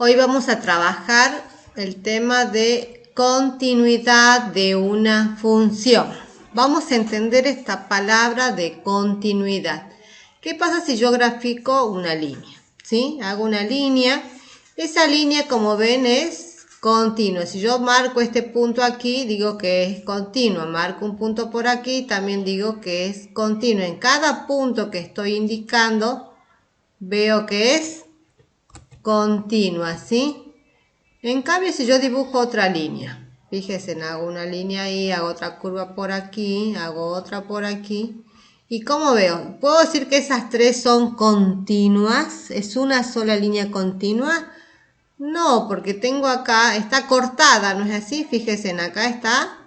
Hoy vamos a trabajar el tema de continuidad de una función. Vamos a entender esta palabra de continuidad. ¿Qué pasa si yo grafico una línea? ¿Sí? Hago una línea. Esa línea, como ven, es continua. Si yo marco este punto aquí, digo que es continua. Marco un punto por aquí, también digo que es continua. En cada punto que estoy indicando, veo que es continua, ¿sí? En cambio, si yo dibujo otra línea, fíjense, hago una línea ahí, hago otra curva por aquí, hago otra por aquí. ¿Y cómo veo? ¿Puedo decir que esas tres son continuas? ¿Es una sola línea continua? No, porque tengo acá, está cortada, ¿no es así? Fíjense, acá está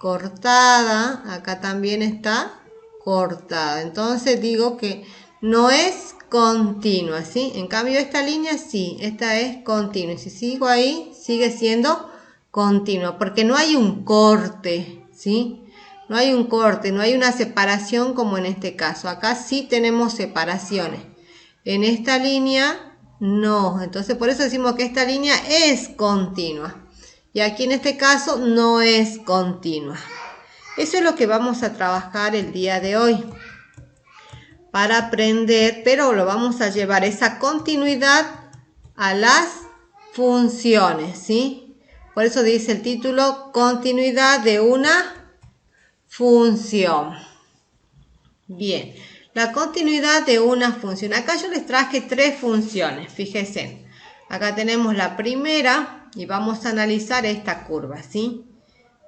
cortada, acá también está cortada. Entonces digo que no es continua, ¿sí? En cambio esta línea sí, esta es continua. Y si sigo ahí, sigue siendo continua, porque no hay un corte, ¿sí? No hay un corte, no hay una separación como en este caso. Acá sí tenemos separaciones. En esta línea no. Entonces por eso decimos que esta línea es continua. Y aquí en este caso no es continua. Eso es lo que vamos a trabajar el día de hoy. Para aprender, pero lo vamos a llevar esa continuidad a las funciones, ¿sí? Por eso dice el título, continuidad de una función. Bien, la continuidad de una función. Acá yo les traje tres funciones, fíjense. Acá tenemos la primera y vamos a analizar esta curva, ¿sí?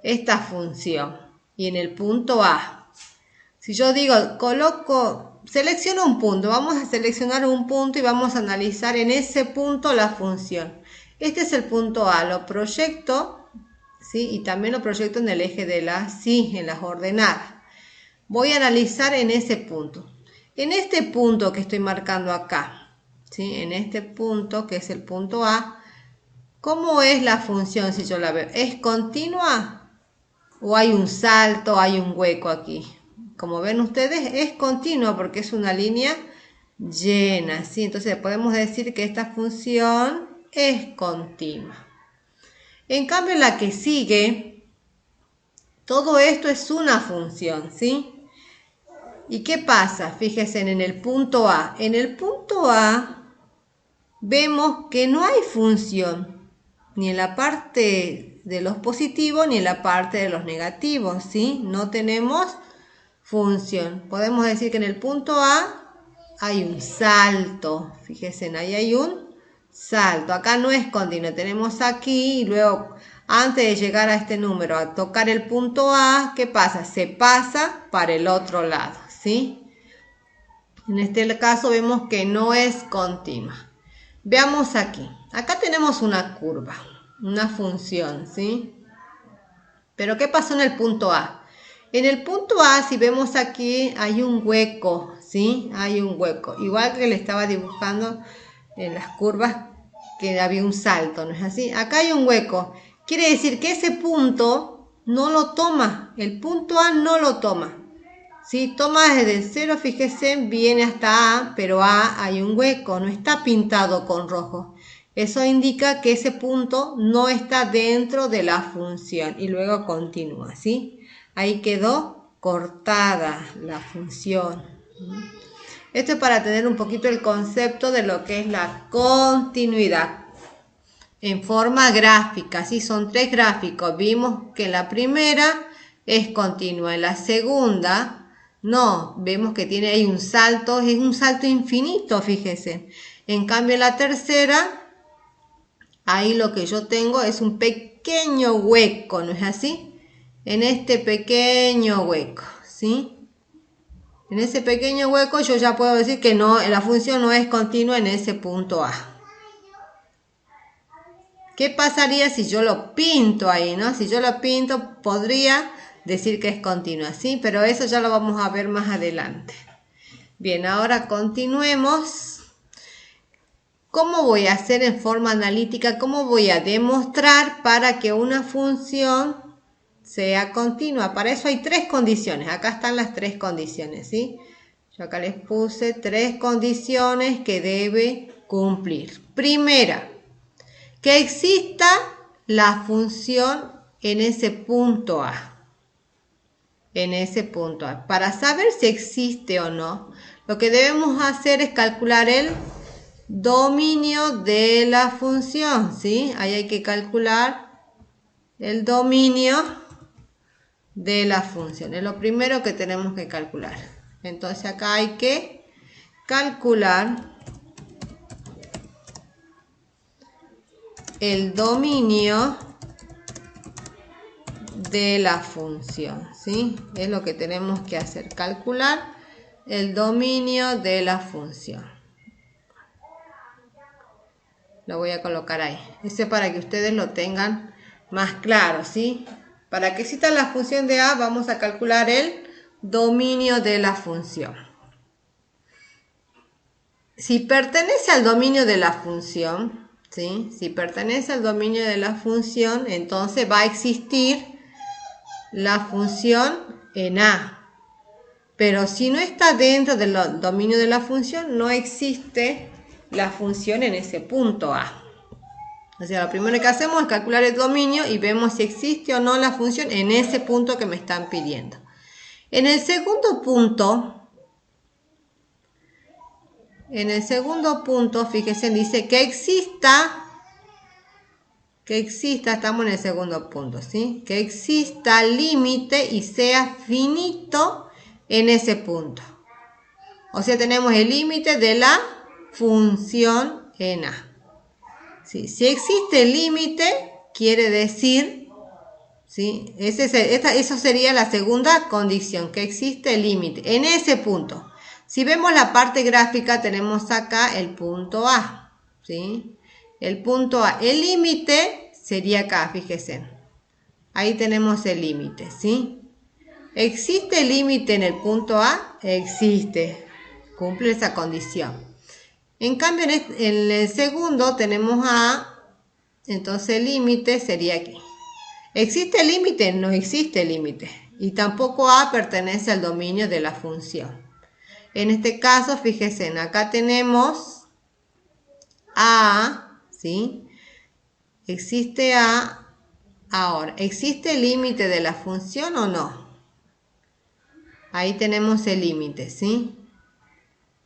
Esta función. Y en el punto A. Si yo digo, selecciono un punto, vamos a seleccionar un punto y vamos a analizar en ese punto la función. Este es el punto A, lo proyecto, ¿sí? Y también lo proyecto en el eje de en las ordenadas. Voy a analizar en ese punto. En este punto que estoy marcando acá, ¿sí? En este punto que es el punto A, ¿cómo es la función si yo la veo? ¿Es continua o hay un salto, hay un hueco aquí? Como ven ustedes, es continua porque es una línea llena, ¿sí? Entonces podemos decir que esta función es continua. En cambio, la que sigue, todo esto es una función, ¿sí? ¿Y qué pasa? Fíjense en el punto A. En el punto A vemos que no hay función, ni en la parte de los positivos ni en la parte de los negativos, ¿sí? No tenemos función. Podemos decir que en el punto A hay un salto. Fíjense, ahí hay un salto. Acá no es continuo. Tenemos aquí y luego, antes de llegar a este número, a tocar el punto A, ¿qué pasa? Se pasa para el otro lado, ¿sí? En este caso vemos que no es continua. Veamos aquí. Acá tenemos una curva, una función, ¿sí? Pero ¿qué pasó en el punto A? En el punto A, si vemos aquí, hay un hueco, ¿sí? Hay un hueco. Igual que le estaba dibujando en las curvas que había un salto, ¿no es así? Acá hay un hueco. Quiere decir que ese punto no lo toma. El punto A no lo toma. ¿Sí? Toma desde el 0, fíjese, viene hasta A, pero A hay un hueco, no está pintado con rojo. Eso indica que ese punto no está dentro de la función y luego continúa, ¿sí? Ahí quedó cortada la función. Esto es para tener un poquito el concepto de lo que es la continuidad. En forma gráfica, ¿sí? Son tres gráficos. Vimos que la primera es continua, en la segunda no, vemos que tiene ahí un salto, es un salto infinito, fíjense. En cambio en la tercera, ahí lo que yo tengo es un pequeño hueco, ¿no es así? En este pequeño hueco, ¿sí? En ese pequeño hueco yo ya puedo decir que no, la función no es continua en ese punto A. ¿Qué pasaría si yo lo pinto ahí, no? Si yo lo pinto, podría decir que es continua, ¿sí? Pero eso ya lo vamos a ver más adelante. Bien, ahora continuemos. ¿Cómo voy a hacer en forma analítica? ¿Cómo voy a demostrar para que una función sea continua? Para eso hay tres condiciones. Acá están las tres condiciones, ¿sí? Yo acá les puse tres condiciones que debe cumplir. Primera, Que exista la función en ese punto A. En ese punto A. Para saber si existe o no, lo que debemos hacer es calcular el dominio de la función, ¿sí? Ahí hay que calcular el dominio de la función. Es lo primero que tenemos que calcular. Entonces acá hay que calcular el dominio de la función, ¿sí? Es lo que tenemos que hacer, calcular el dominio de la función. Lo voy a colocar ahí. Eso es para que ustedes lo tengan más claro, ¿sí? Para que exista la función de A, vamos a calcular el dominio de la función. Si pertenece al dominio de la función, ¿sí? Si pertenece al dominio de la función, entonces va a existir la función en A. Pero si no está dentro del dominio de la función, no existe la función en ese punto A. O sea, lo primero que hacemos es calcular el dominio y vemos si existe o no la función en ese punto que me están pidiendo. En el segundo punto, fíjense, dice que exista, estamos en el segundo punto, ¿sí? Que exista límite y sea finito en ese punto. O sea, tenemos el límite de la función en A. ¿Sí? Si existe límite, quiere decir, ¿sí? Eso sería la segunda condición, que existe límite en ese punto. Si vemos la parte gráfica, tenemos acá el punto A, ¿sí? El punto A, el límite sería acá, fíjense. Ahí tenemos el límite, ¿sí? ¿Existe límite en el punto A? Existe, cumple esa condición. En cambio, en el segundo tenemos A, entonces el límite sería aquí. ¿Existe límite? No existe límite. Y tampoco A pertenece al dominio de la función. En este caso, fíjense, acá tenemos A, ¿sí? Existe A. Ahora, ¿existe el límite de la función o no? Ahí tenemos el límite, ¿sí?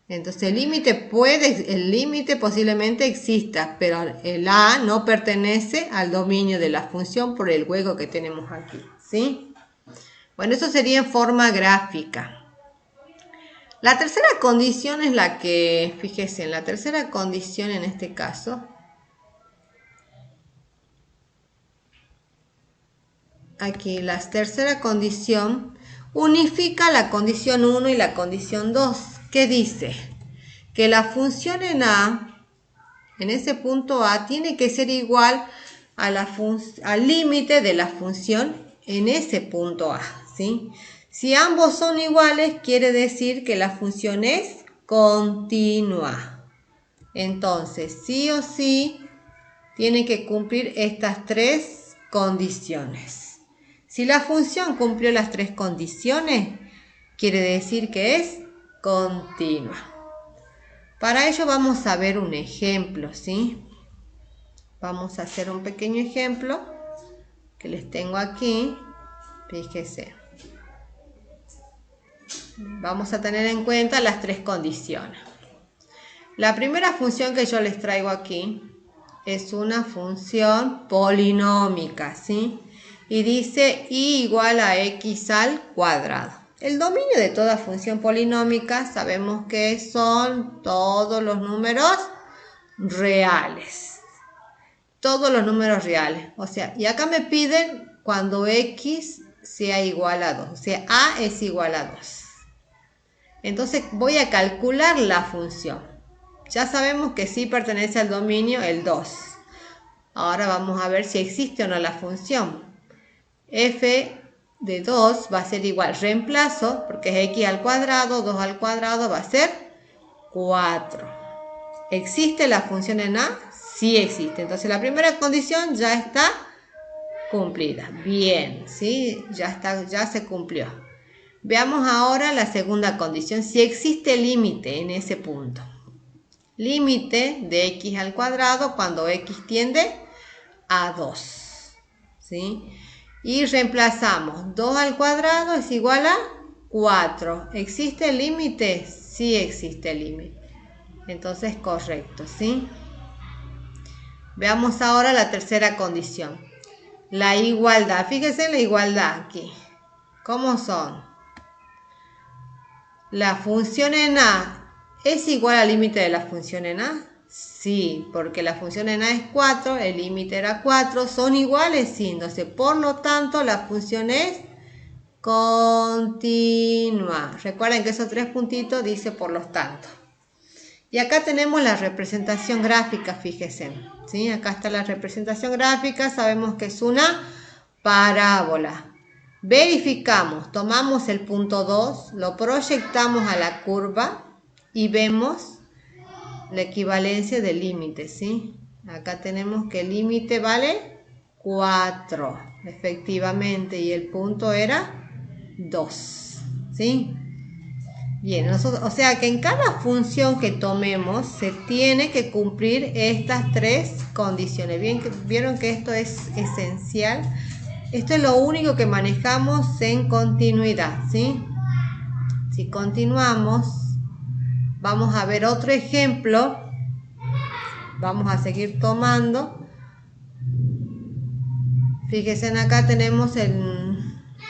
Entonces el límite posiblemente exista, pero el A no pertenece al dominio de la función por el hueco que tenemos aquí, ¿sí? Bueno, eso sería en forma gráfica. La tercera condición es la que, fíjense, en la tercera condición en este caso, aquí la tercera condición unifica la condición 1 y la condición 2. ¿Qué dice? Que la función en A, en ese punto A, tiene que ser igual a al límite de la función en ese punto A, ¿sí? Si ambos son iguales, quiere decir que la función es continua. Entonces, sí o sí, tiene que cumplir estas tres condiciones. Si la función cumplió las tres condiciones, quiere decir que es continua. Para ello vamos a ver un ejemplo, ¿sí? Vamos a hacer un pequeño ejemplo que les tengo aquí. Fíjense. Vamos a tener en cuenta las tres condiciones. La primera función que yo les traigo aquí es una función polinómica, ¿sí? Y dice y igual a x al cuadrado. El dominio de toda función polinómica sabemos que son todos los números reales. Todos los números reales. O sea, y acá me piden cuando x sea igual a 2. O sea, a es igual a 2. Entonces voy a calcular la función. Ya sabemos que sí pertenece al dominio el 2. Ahora vamos a ver si existe o no la función. F de 2 va a ser igual, reemplazo, porque es x al cuadrado, 2 al cuadrado va a ser 4. ¿Existe la función en A? Sí existe. Entonces la primera condición ya está cumplida. Bien, ¿sí? Ya se cumplió. Veamos ahora la segunda condición, si existe límite en ese punto. Límite de x al cuadrado cuando x tiende a 2. ¿Sí? Y reemplazamos 2 al cuadrado es igual a 4. ¿Existe el límite? Sí existe el límite. Entonces correcto, ¿sí? Veamos ahora la tercera condición. La igualdad. Fíjense en la igualdad aquí. ¿Cómo son? La función en A es igual al límite de la función en A. Sí, porque la función en A es 4, el límite era 4, son iguales, sí. Entonces, por lo tanto, la función es continua. Recuerden que esos 3 puntitos dice por lo tanto. Y acá tenemos la representación gráfica, fíjense. ¿Sí? Acá está la representación gráfica, sabemos que es una parábola. Verificamos, tomamos el punto 2, lo proyectamos a la curva y vemos la equivalencia del límite, ¿sí? Acá tenemos que el límite vale 4, efectivamente, y el punto era 2, ¿sí? Bien, o sea que en cada función que tomemos se tiene que cumplir estas 3 condiciones. Bien, vieron que esto es esencial. Esto es lo único que manejamos en continuidad, ¿sí? Si continuamos, vamos a ver otro ejemplo. Vamos a seguir tomando. Fíjense, acá tenemos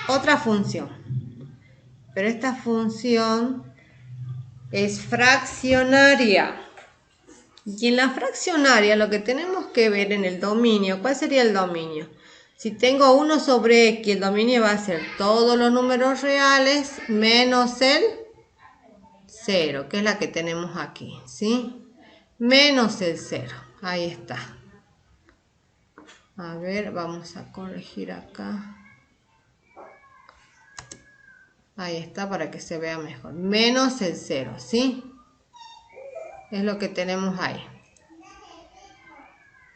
otra función. Pero esta función es fraccionaria. Y en la fraccionaria lo que tenemos que ver en el dominio, ¿cuál sería el dominio? Si tengo 1 sobre x, el dominio va a ser todos los números reales menos el 0, que es la que tenemos aquí, ¿sí? Menos el 0, ahí está. A ver, vamos a corregir acá. Ahí está para que se vea mejor. Menos el 0, ¿sí? Es lo que tenemos ahí.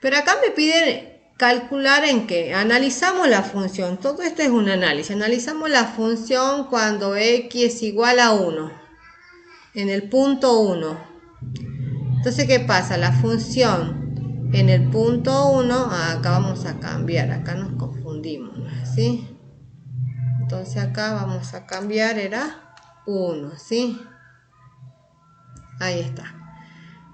Pero acá me piden calcular en qué. Analizamos la función. Todo esto es un análisis. Analizamos la función cuando x es igual a 1. En el punto 1. Entonces, ¿qué pasa? La función en el punto 1. Acá vamos a cambiar. Acá nos confundimos, ¿sí? Entonces acá vamos a cambiar. Era 1, ¿sí? Ahí está.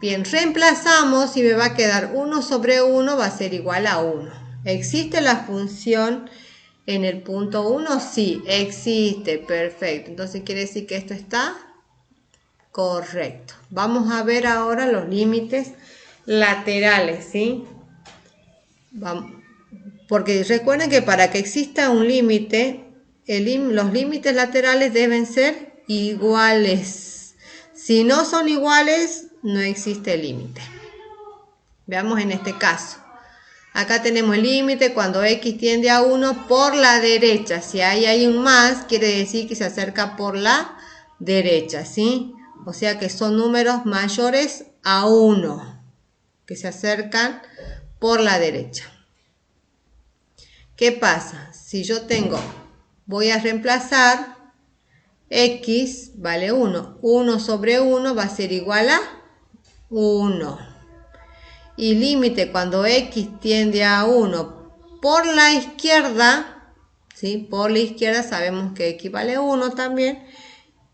Bien, reemplazamos y me va a quedar 1 sobre 1 va a ser igual a 1. ¿Existe la función en el punto 1? Sí, existe, perfecto. Entonces quiere decir que esto está correcto. Vamos a ver ahora los límites laterales, ¿sí? Porque recuerden que para que exista un límite, los límites laterales deben ser iguales. Si no son iguales, no existe límite. Veamos en este caso. Acá tenemos el límite cuando x tiende a 1 por la derecha. Si hay un más, quiere decir que se acerca por la derecha, ¿sí? O sea que son números mayores a 1, que se acercan por la derecha. ¿Qué pasa? Si yo voy a reemplazar x vale 1. 1 sobre 1 va a ser igual a 1. Y límite cuando x tiende a 1 por la izquierda, ¿sí? Por la izquierda sabemos que x vale 1 también.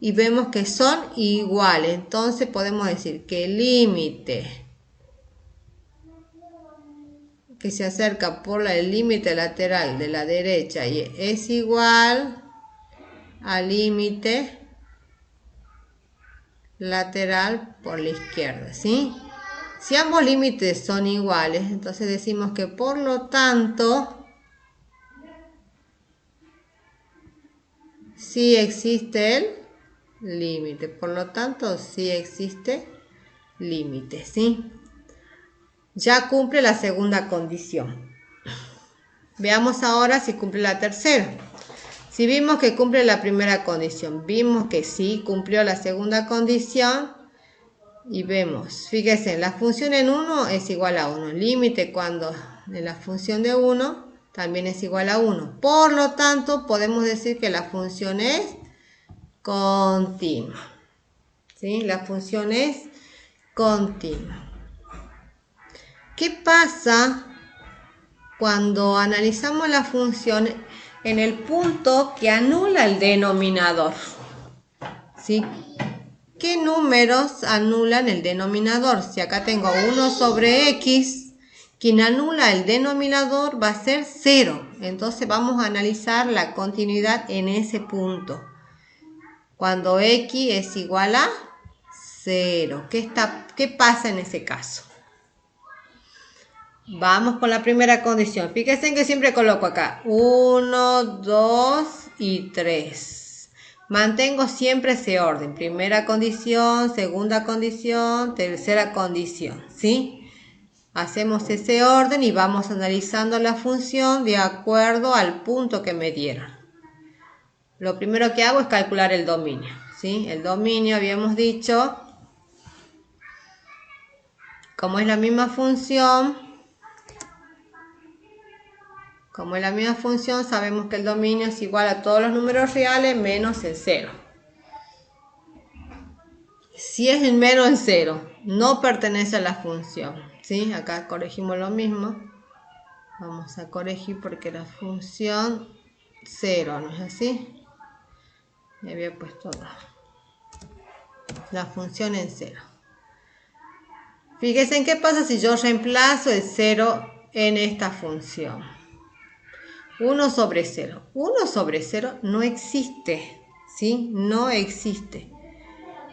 Y vemos que son iguales. Entonces podemos decir que el límite que se acerca por el límite lateral de la derecha y es igual al límite lateral por la izquierda, ¿sí? Si ambos límites son iguales, entonces decimos que por lo tanto sí existe el límite. Por lo tanto sí existe límite, ¿sí? Ya cumple la segunda condición. Veamos ahora si cumple la tercera. Si vimos que cumple la primera condición, vimos que sí cumplió la segunda condición y vemos, fíjense, la función en 1 es igual a 1. Límite cuando en la función de 1 también es igual a 1. Por lo tanto, podemos decir que la función es continua. ¿Sí? La función es continua. ¿Qué pasa cuando analizamos la función en el punto que anula el denominador, ¿sí? ¿Qué números anulan el denominador? Si acá tengo 1 sobre x, quien anula el denominador va a ser 0. Entonces vamos a analizar la continuidad en ese punto. Cuando x es igual a 0. ¿Qué pasa en ese caso? Vamos con la primera condición. Fíjense en que siempre coloco acá 1, 2 y 3. Mantengo siempre ese orden. Primera condición, segunda condición, tercera condición, ¿sí? Hacemos ese orden y vamos analizando la función de acuerdo al punto que me dieron. Lo primero que hago es calcular el dominio, ¿sí? El dominio habíamos dicho, como es la misma función, sabemos que el dominio es igual a todos los números reales menos el 0. Si es el menos el 0, no pertenece a la función, ¿sí? Acá corregimos lo mismo. Vamos a corregir porque la función 0, ¿no es así? Me había puesto la función en 0. Fíjense en qué pasa si yo reemplazo el 0 en esta función. 1 sobre 0. 1 sobre 0 no existe, ¿sí? No existe.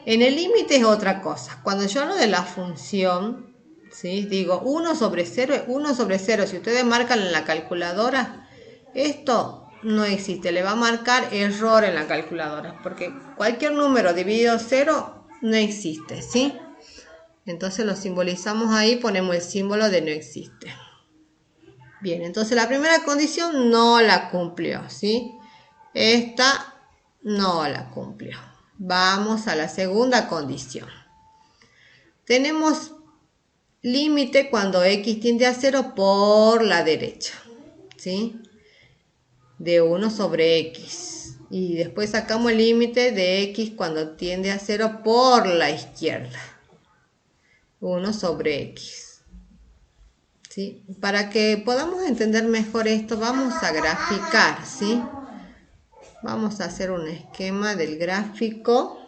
En el límite es otra cosa. Cuando yo hablo de la función, ¿sí? Digo 1 sobre 0 es 1 sobre 0. Si ustedes marcan en la calculadora, esto no existe. Le va a marcar error en la calculadora, porque cualquier número dividido 0 no existe, ¿sí? Entonces lo simbolizamos ahí, ponemos el símbolo de no existe. Bien, entonces la primera condición no la cumplió, ¿sí? Esta no la cumplió. Vamos a la segunda condición. Tenemos límite cuando x tiende a 0 por la derecha, ¿sí? De 1 sobre x. Y después sacamos el límite de x cuando tiende a 0 por la izquierda. 1 sobre x. ¿Sí? Para que podamos entender mejor esto, vamos a graficar, ¿sí? Vamos a hacer un esquema del gráfico.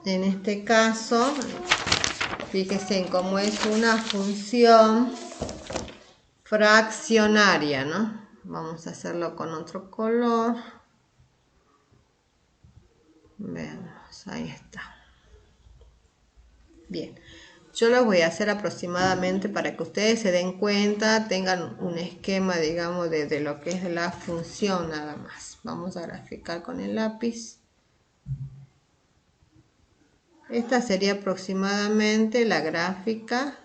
En este caso, fíjense en cómo es una función fraccionaria, ¿no? Vamos a hacerlo con otro color. Veamos, ahí está. Bien, yo lo voy a hacer aproximadamente para que ustedes se den cuenta, tengan un esquema, digamos, de lo que es la función nada más. Vamos a graficar con el lápiz. Esta sería aproximadamente la gráfica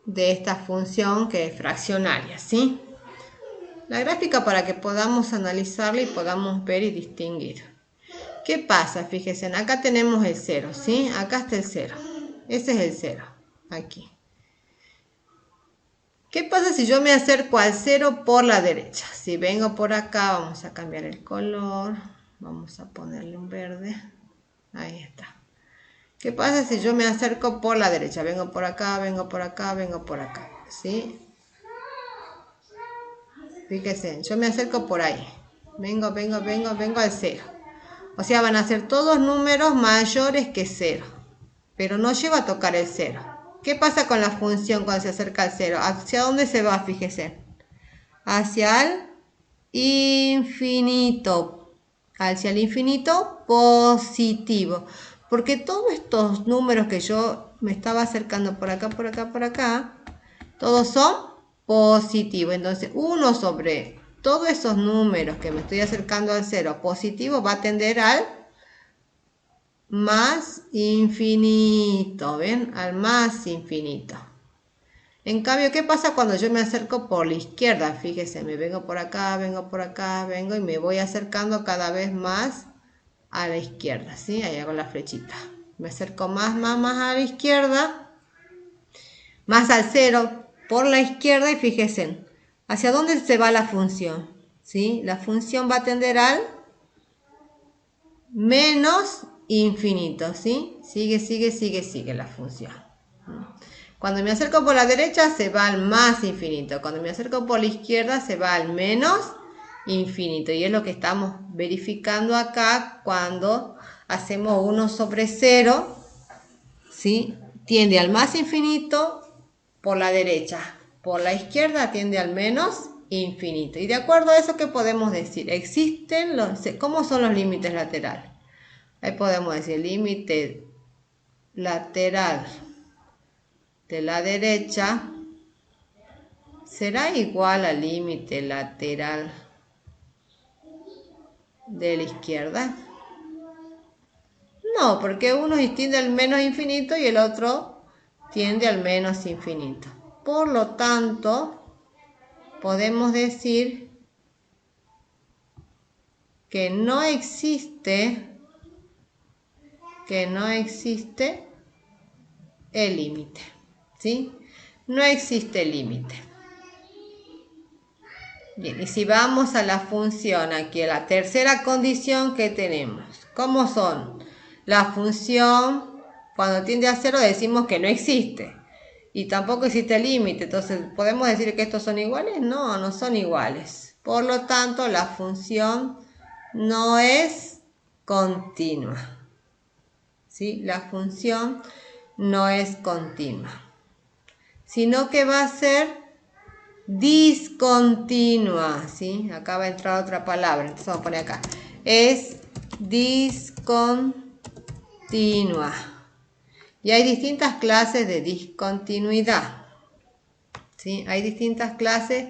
de esta función que es fraccionaria, ¿sí? La gráfica para que podamos analizarla y podamos ver y distinguir. ¿Qué pasa? Fíjense, acá tenemos el 0, ¿sí? Acá está el 0. Ese es el 0, aquí. ¿Qué pasa si yo me acerco al 0 por la derecha? Si vengo por acá, vamos a cambiar el color. Vamos a ponerle un verde. Ahí está. ¿Qué pasa si yo me acerco por la derecha? Vengo por acá, vengo por acá, vengo por acá, ¿sí? Fíjense, yo me acerco por ahí. Vengo al 0. O sea, van a ser todos números mayores que 0. Pero no lleva a tocar el 0. ¿Qué pasa con la función cuando se acerca al 0? ¿Hacia dónde se va? Fíjese. Hacia el infinito. Hacia el infinito positivo. Porque todos estos números que yo me estaba acercando por acá, por acá, por acá, todos son positivos. Entonces, 1 sobre todos esos números que me estoy acercando al 0 positivo va a tender al más infinito, ¿ven? Al más infinito. En cambio, ¿qué pasa cuando yo me acerco por la izquierda? Fíjese, me vengo por acá, vengo y me voy acercando cada vez más a la izquierda, ¿sí? Ahí hago la flechita. Me acerco más a la izquierda, más al 0 por la izquierda y fíjense, ¿hacia dónde se va la función? ¿Sí? La función va a tender al menos infinito, ¿sí? Sigue la función. Cuando me acerco por la derecha se va al más infinito. Cuando me acerco por la izquierda se va al menos infinito. Y es lo que estamos verificando acá cuando hacemos 1 sobre 0, ¿sí? Tiende al más infinito por la derecha. Por la izquierda tiende al menos infinito. Y de acuerdo a eso, ¿qué podemos decir? ¿Cómo son los límites laterales? Ahí podemos decir límite lateral de la derecha será igual al límite lateral de la izquierda. No, porque uno tiende al menos infinito y el otro tiende al menos infinito. Por lo tanto, podemos decir que no existe el límite, ¿sí? No existe límite. Bien, y si vamos a la función, aquí a la tercera condición que tenemos, ¿cómo son? La función, cuando tiende a 0 decimos que no existe. Y tampoco existe límite, entonces, ¿podemos decir que estos son iguales? No, no son iguales. Por lo tanto, la función no es continua. ¿Sí? La función no es continua, sino que va a ser discontinua, ¿sí? Acá va a entrar otra palabra, entonces vamos a poner acá. Es discontinua. Y hay distintas clases de discontinuidad, ¿sí? Hay distintas clases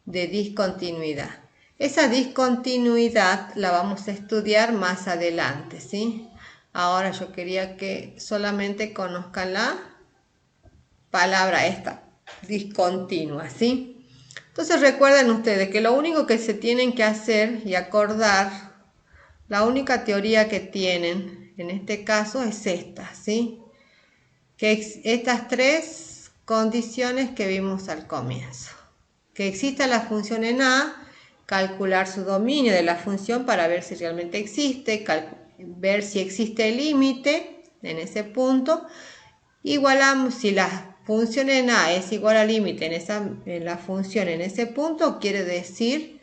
de discontinuidad. Esa discontinuidad la vamos a estudiar más adelante, ¿sí? Ahora yo quería que solamente conozcan la palabra esta, discontinua, ¿sí? Entonces recuerden ustedes que lo único que se tienen que hacer y acordar, la única teoría que tienen en este caso es esta, ¿sí? Que estas tres condiciones que vimos al comienzo. Que exista la función en A, calcular su dominio de la función para ver si realmente existe, ver si existe el límite en ese punto. Igualamos, si la función en A es igual al límite en la función en ese punto, quiere decir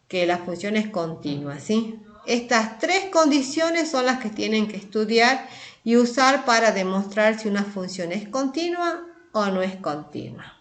que la función es continua, ¿sí? Estas tres condiciones son las que tienen que estudiar y usar para demostrar si una función es continua o no es continua.